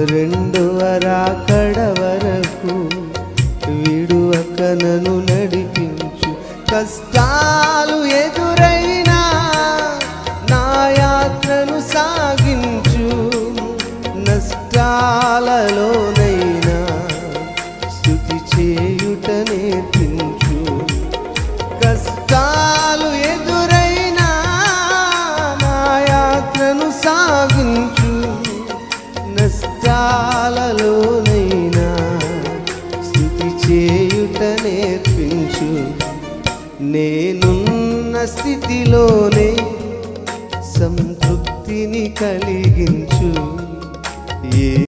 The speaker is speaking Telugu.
రెండవ రాకడ వరకు విడువక నన్ను నడిపించు. కష్టాలు ఎదురైనా నా యాత్రను సాగించు. నష్టాలలోనైనా స్తుతి చేయుట నేర్పించు. కష్టాలు ఎదురైనా నా యాత్రను సాగించు. నష్టాలలోనైనా స్తుతి చేయుట నేర్పించు. నేనున్న స్థితిలోనే సంతృప్తిని కలిగించు.